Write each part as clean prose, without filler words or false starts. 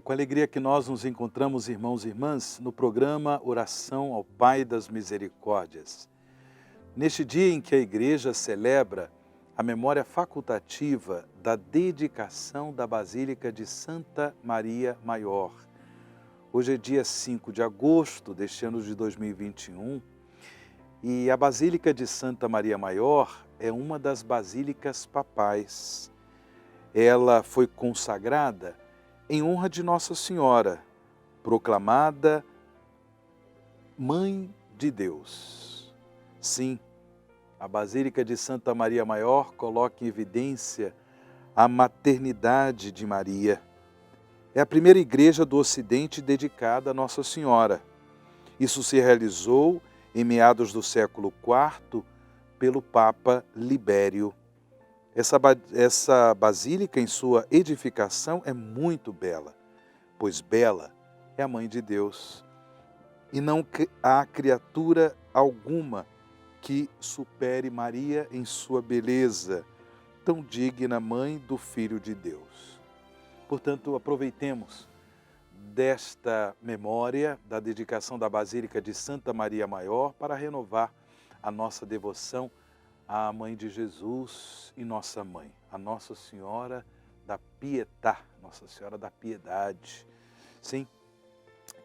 com alegria que nós nos encontramos, irmãos e irmãs, no programa Oração ao Pai das Misericórdias. Neste dia em que a Igreja celebra a memória facultativa da dedicação da Basílica de Santa Maria Maior. Hoje é dia 5 de agosto deste ano de 2021 e a Basílica de Santa Maria Maior é uma das basílicas papais. Ela foi consagrada em honra de Nossa Senhora, proclamada Mãe de Deus. Sim, a Basílica de Santa Maria Maior coloca em evidência a maternidade de Maria. É a primeira igreja do Ocidente dedicada a Nossa Senhora. Isso se realizou em meados do século IV pelo Papa Libério. Essa basílica, em sua edificação, é muito bela, pois bela é a Mãe de Deus. E não há criatura alguma que supere Maria em sua beleza, tão digna Mãe do Filho de Deus. Portanto, aproveitemos desta memória da dedicação da Basílica de Santa Maria Maior para renovar a nossa devoção à Mãe de Jesus e nossa Mãe, a Nossa Senhora da Pietà, Nossa Senhora da Piedade. Sim,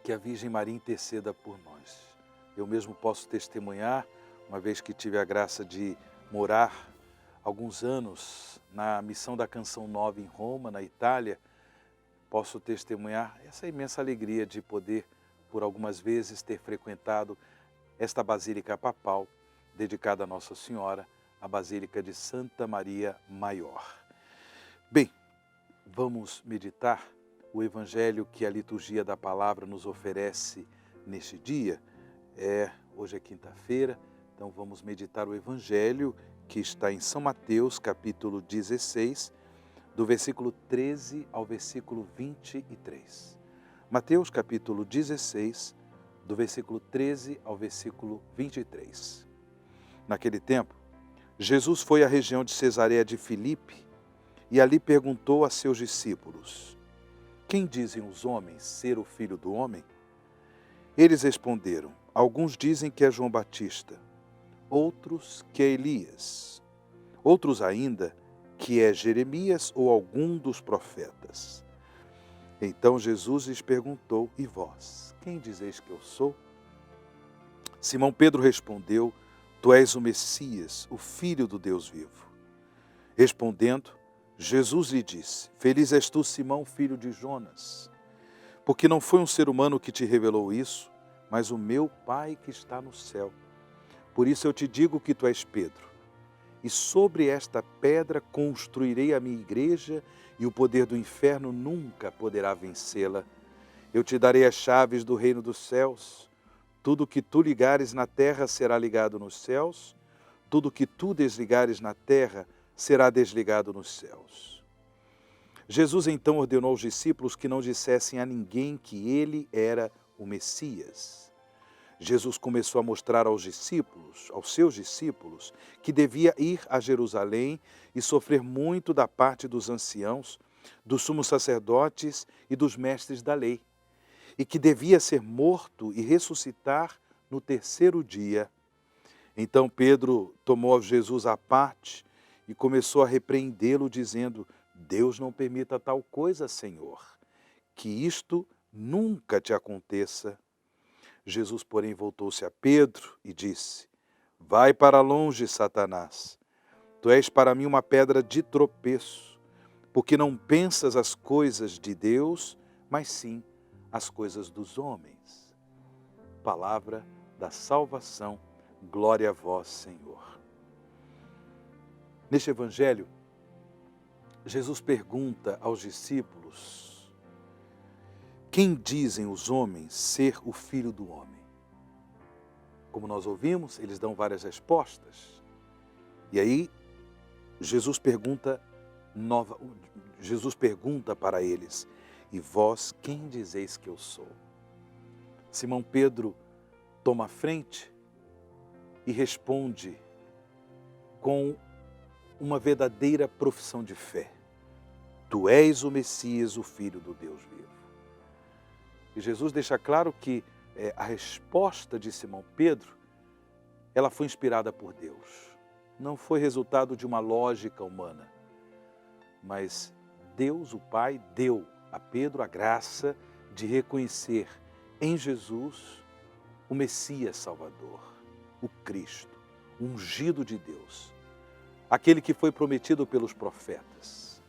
que a Virgem Maria interceda por nós. Eu mesmo posso testemunhar, uma vez que tive a graça de morar alguns anos na Missão da Canção Nova em Roma, na Itália, posso testemunhar essa imensa alegria de poder, por algumas vezes, ter frequentado esta Basílica Papal, dedicada a Nossa Senhora, a Basílica de Santa Maria Maior. Bem, vamos meditar o Evangelho que a liturgia da palavra nos oferece neste dia. Hoje é quinta-feira, então vamos meditar o Evangelho que está em São Mateus, capítulo 16, do versículo 13 ao versículo 23. Mateus, capítulo 16, do versículo 13 ao versículo 23. Naquele tempo, Jesus foi à região de Cesareia de Filipe e ali perguntou a seus discípulos: quem dizem os homens ser o Filho do Homem? Eles responderam: alguns dizem que é João Batista, outros que é Elias, outros ainda que é Jeremias ou algum dos profetas. Então Jesus lhes perguntou: e vós, quem dizeis que eu sou? Simão Pedro respondeu: tu és o Messias, o Filho do Deus vivo. Respondendo, Jesus lhe disse: feliz és tu, Simão, filho de Jonas, porque não foi um ser humano que te revelou isso, mas o meu Pai que está no céu. Por isso eu te digo que tu és Pedro, e sobre esta pedra construirei a minha igreja, e o poder do inferno nunca poderá vencê-la. Eu te darei as chaves do reino dos céus. Tudo que tu ligares na terra será ligado nos céus, tudo que tu desligares na terra será desligado nos céus. Jesus então ordenou aos discípulos que não dissessem a ninguém que ele era o Messias. Jesus começou a mostrar aos seus discípulos, que devia ir a Jerusalém e sofrer muito da parte dos anciãos, dos sumos sacerdotes e dos mestres da lei, e que devia ser morto e ressuscitar no terceiro dia. Então Pedro tomou Jesus à parte e começou a repreendê-lo, dizendo: Deus não permita tal coisa, Senhor, que isto nunca te aconteça. Jesus, porém, voltou-se a Pedro e disse: vai para longe, Satanás. Tu és para mim uma pedra de tropeço, porque não pensas as coisas de Deus, mas sim as coisas dos homens. Palavra da salvação, glória a vós, Senhor. Neste Evangelho, Jesus pergunta aos discípulos: quem dizem os homens ser o Filho do Homem? Como nós ouvimos, eles dão várias respostas. E aí, Jesus pergunta para eles: e vós, quem dizeis que eu sou? Simão Pedro toma a frente e responde com uma verdadeira profissão de fé: tu és o Messias, o Filho do Deus vivo. E Jesus deixa claro que a resposta de Simão Pedro, ela foi inspirada por Deus. Não foi resultado de uma lógica humana, mas Deus, o Pai, deu a Pedro a graça de reconhecer em Jesus o Messias Salvador, o Cristo, o ungido de Deus, aquele que foi prometido pelos profetas.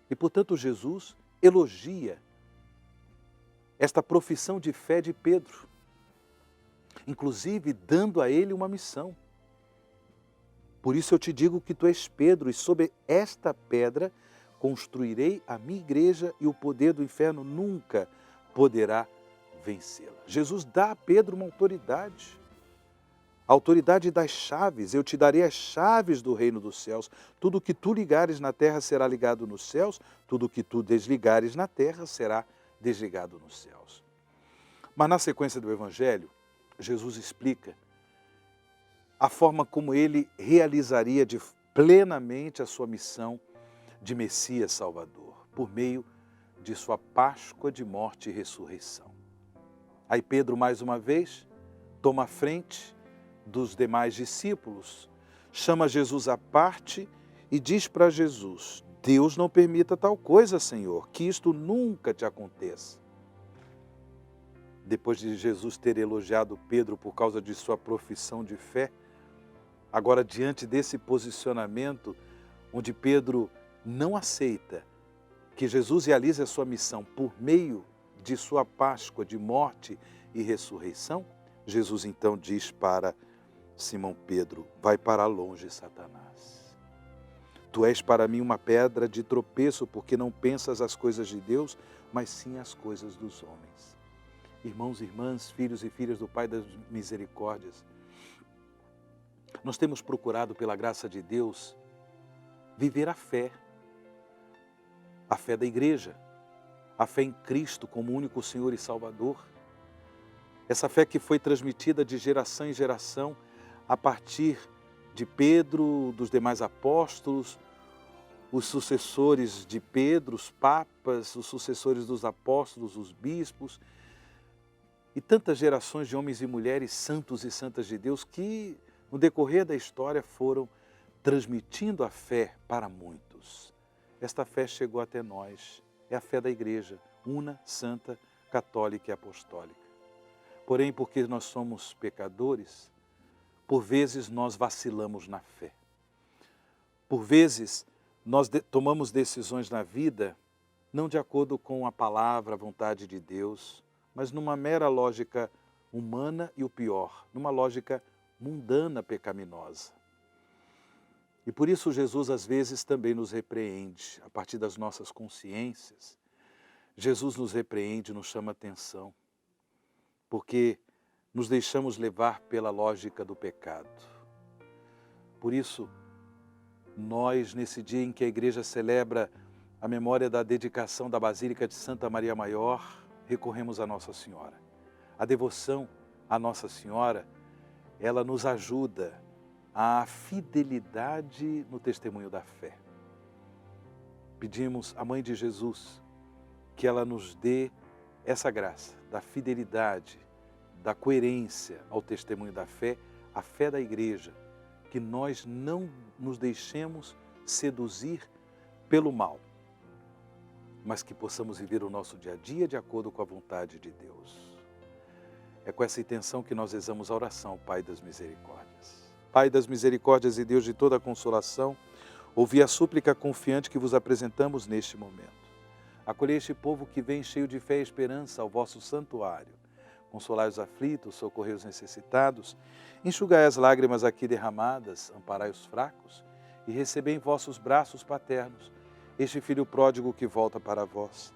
E, portanto, Jesus elogia esta profissão de fé de Pedro, inclusive dando a ele uma missão. Por isso eu te digo que tu és Pedro, e sobre esta pedra construirei a minha igreja, e o poder do inferno nunca poderá vencê-la. Jesus dá a Pedro uma autoridade, a autoridade das chaves. Eu te darei as chaves do reino dos céus. Tudo que tu ligares na terra será ligado nos céus, tudo que tu desligares na terra será desligado nos céus. Mas na sequência do Evangelho, Jesus explica a forma como ele realizaria plenamente a sua missão de Messias Salvador, por meio de sua Páscoa de morte e ressurreição. Aí Pedro, mais uma vez, toma a frente dos demais discípulos, chama Jesus à parte e diz para Jesus: Deus não permita tal coisa, Senhor, que isto nunca te aconteça. Depois de Jesus ter elogiado Pedro por causa de sua profissão de fé, agora diante desse posicionamento, onde Pedro não aceita que Jesus realize a sua missão por meio de sua Páscoa de morte e ressurreição, Jesus então diz para Simão Pedro: vai para longe, Satanás. Tu és para mim uma pedra de tropeço, porque não pensas as coisas de Deus, mas sim as coisas dos homens. Irmãos e irmãs, filhos e filhas do Pai das Misericórdias, nós temos procurado, pela graça de Deus, viver a fé da igreja, a fé em Cristo como único Senhor e Salvador. Essa fé que foi transmitida de geração em geração, a partir de Pedro, dos demais apóstolos, os sucessores de Pedro, os papas, os sucessores dos apóstolos, os bispos, e tantas gerações de homens e mulheres santos e santas de Deus que, no decorrer da história, foram transmitindo a fé para muitos. Esta fé chegou até nós, é a fé da igreja, una, santa, católica e apostólica. Porém, porque nós somos pecadores, por vezes nós vacilamos na fé. Por vezes nós tomamos decisões na vida não de acordo com a palavra, a vontade de Deus, mas numa mera lógica humana e o pior, numa lógica mundana pecaminosa. E por isso Jesus às vezes também nos repreende, a partir das nossas consciências. Jesus nos repreende, nos chama atenção, porque nos deixamos levar pela lógica do pecado. Por isso, nós, nesse dia em que a igreja celebra a memória da dedicação da Basílica de Santa Maria Maior, recorremos a Nossa Senhora. A devoção à Nossa Senhora, ela nos ajuda à fidelidade no testemunho da fé. Pedimos à Mãe de Jesus que ela nos dê essa graça da fidelidade, da coerência ao testemunho da fé, a fé da igreja, que nós não nos deixemos seduzir pelo mal, mas que possamos viver o nosso dia a dia de acordo com a vontade de Deus. É com essa intenção que nós rezamos a oração, Pai das Misericórdias. Pai das Misericórdias e Deus de toda a consolação, ouvi a súplica confiante que vos apresentamos neste momento. Acolhei este povo que vem cheio de fé e esperança ao vosso santuário. Consolai os aflitos, socorrei os necessitados, enxugai as lágrimas aqui derramadas, amparai os fracos e recebei em vossos braços paternos este filho pródigo que volta para vós.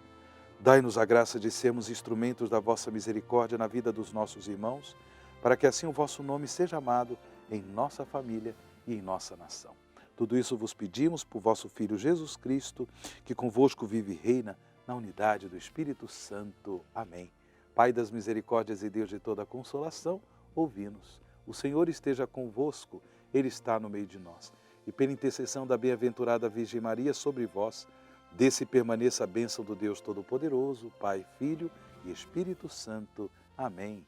Dai-nos a graça de sermos instrumentos da vossa misericórdia na vida dos nossos irmãos, para que assim o vosso nome seja amado em nossa família e em nossa nação. Tudo isso vos pedimos por vosso Filho Jesus Cristo, que convosco vive e reina na unidade do Espírito Santo. Amém. Pai das misericórdias e Deus de toda a consolação, ouvi-nos. O Senhor esteja convosco, Ele está no meio de nós. E pela intercessão da bem-aventurada Virgem Maria sobre vós, desça e permaneça a bênção do Deus Todo-Poderoso, Pai, Filho e Espírito Santo. Amém.